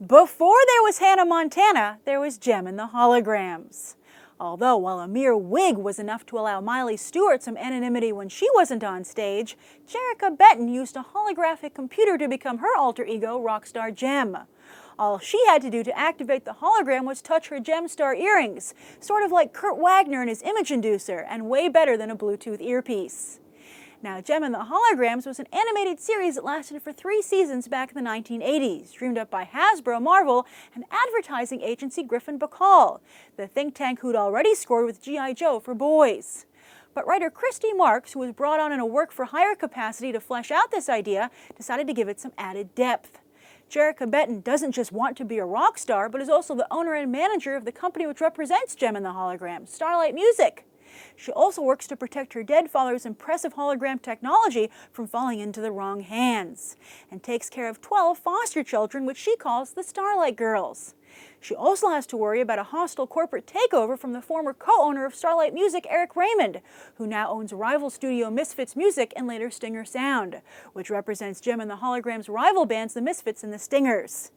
Before there was Hannah Montana, there was Jem and the Holograms. Although, while a mere wig was enough to allow Miley Stewart some anonymity when she wasn't on stage, Jerrica Benton used a holographic computer to become her alter ego, rock star Jem. All she had to do to activate the hologram was touch her Jem Star earrings, sort of like Kurt Wagner and his image inducer, and way better than a Bluetooth earpiece. Now, Jem and the Holograms was an animated series that lasted for 3 seasons back in the 1980s, dreamed up by Hasbro, Marvel, and advertising agency Griffin Bacall, the think tank who'd already scored with G.I. Joe for boys. But writer Christy Marks, who was brought on in a work-for-hire capacity to flesh out this idea, decided to give it some added depth. Jerrica Benton doesn't just want to be a rock star, but is also the owner and manager of the company which represents Jem and the Holograms, Starlight Music. She also works to protect her dead father's impressive hologram technology from falling into the wrong hands, and takes care of 12 foster children, which she calls the Starlight Girls. She also has to worry about a hostile corporate takeover from the former co-owner of Starlight Music, Eric Raymond, who now owns rival studio Misfits Music and later Stinger Sound, which represents Jem and the Holograms' rival bands, the Misfits and the Stingers.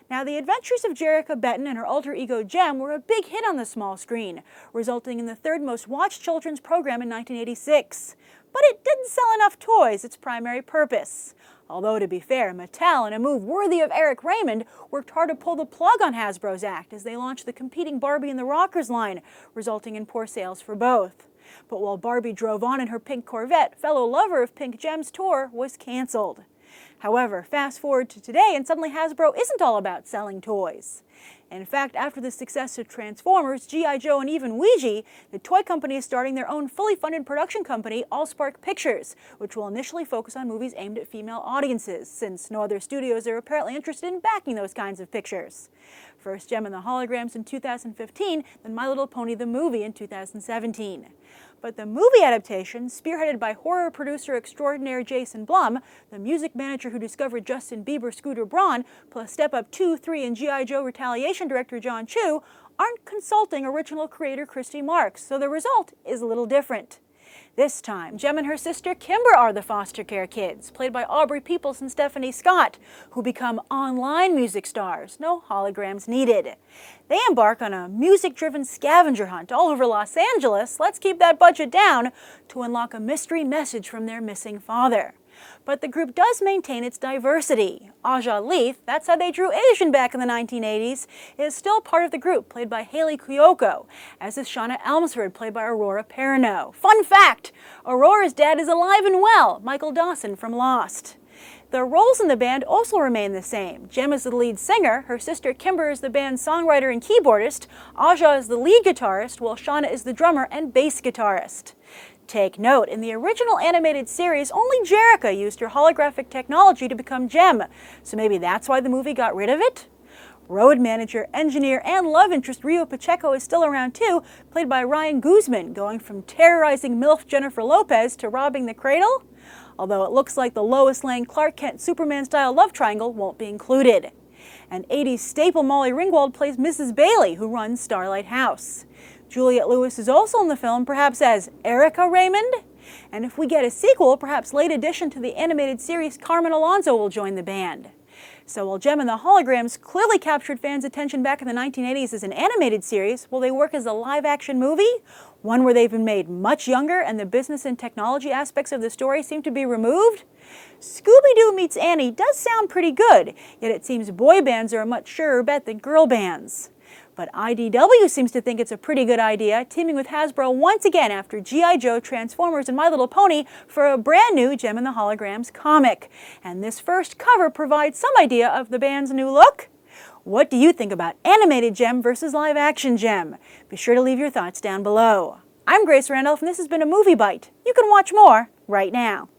Now, the adventures of Jerrica Benton and her alter ego Jem were a big hit on the small screen, resulting in the 3rd most watched children's program in 1986. But it didn't sell enough toys, its primary purpose. Although, to be fair, Mattel, in a move worthy of Eric Raymond, worked hard to pull the plug on Hasbro's act as they launched the competing Barbie and the Rockers line, resulting in poor sales for both. But while Barbie drove on in her pink Corvette, fellow lover of Pink Jem's tour was canceled. However, fast forward to today and suddenly Hasbro isn't all about selling toys. In fact, after the success of Transformers, G.I. Joe, and even Ouija, the toy company is starting their own fully funded production company, Allspark Pictures, which will initially focus on movies aimed at female audiences, since no other studios are apparently interested in backing those kinds of pictures. First Jem and the Holograms in 2015, then My Little Pony the Movie in 2017. But the movie adaptation, spearheaded by horror producer extraordinaire Jason Blum, the music manager who discovered Justin Bieber Scooter Braun, plus Step Up 2, 3, and G.I. Joe Retaliation director Jon Chu, aren't consulting original creator Christy Marks, so the result is a little different. This time, Jem and her sister Kimber are the foster care kids, played by Aubrey Peeples and Stefanie Scott, who become online music stars, no holograms needed. They embark on a music-driven scavenger hunt all over Los Angeles, let's keep that budget down, to unlock a mystery message from their missing father. But the group does maintain its diversity. Aja Leith, that's how they drew Asian back in the 1980s, is still part of the group, played by Hayley Kiyoko, as is Shana Elmsford, played by Aurora Perrineau. Fun fact! Aurora's dad is alive and well, Michael Dawson from Lost. The roles in the band also remain the same. Jem is the lead singer, her sister Kimber is the band's songwriter and keyboardist, Aja is the lead guitarist, while Shana is the drummer and bass guitarist. Take note, in the original animated series, only Jerrica used her holographic technology to become Jem, so maybe that's why the movie got rid of it? Road manager, engineer, and love interest Rio Pacheco is still around too, played by Ryan Guzman, going from terrorizing MILF Jennifer Lopez to robbing the cradle? Although it looks like the Lois Lane Clark Kent Superman-style love triangle won't be included. And 80s staple Molly Ringwald plays Mrs. Bailey, who runs Starlight House. Juliette Lewis is also in the film, perhaps as Erica Raymond? And if we get a sequel, perhaps late addition to the animated series, Carmen Alonso will join the band. So while Jem and the Holograms clearly captured fans' attention back in the 1980s as an animated series, will they work as a live-action movie? One where they've been made much younger and the business and technology aspects of the story seem to be removed? Scooby-Doo Meets Annie does sound pretty good, yet it seems boy bands are a much surer bet than girl bands. But IDW seems to think it's a pretty good idea, teaming with Hasbro once again after G.I. Joe, Transformers, and My Little Pony for a brand new Jem and the Holograms comic. And this first cover provides some idea of the band's new look. What do you think about animated Jem versus live-action Jem? Be sure to leave your thoughts down below. I'm Grace Randolph, and this has been a Movie Bite. You can watch more right now.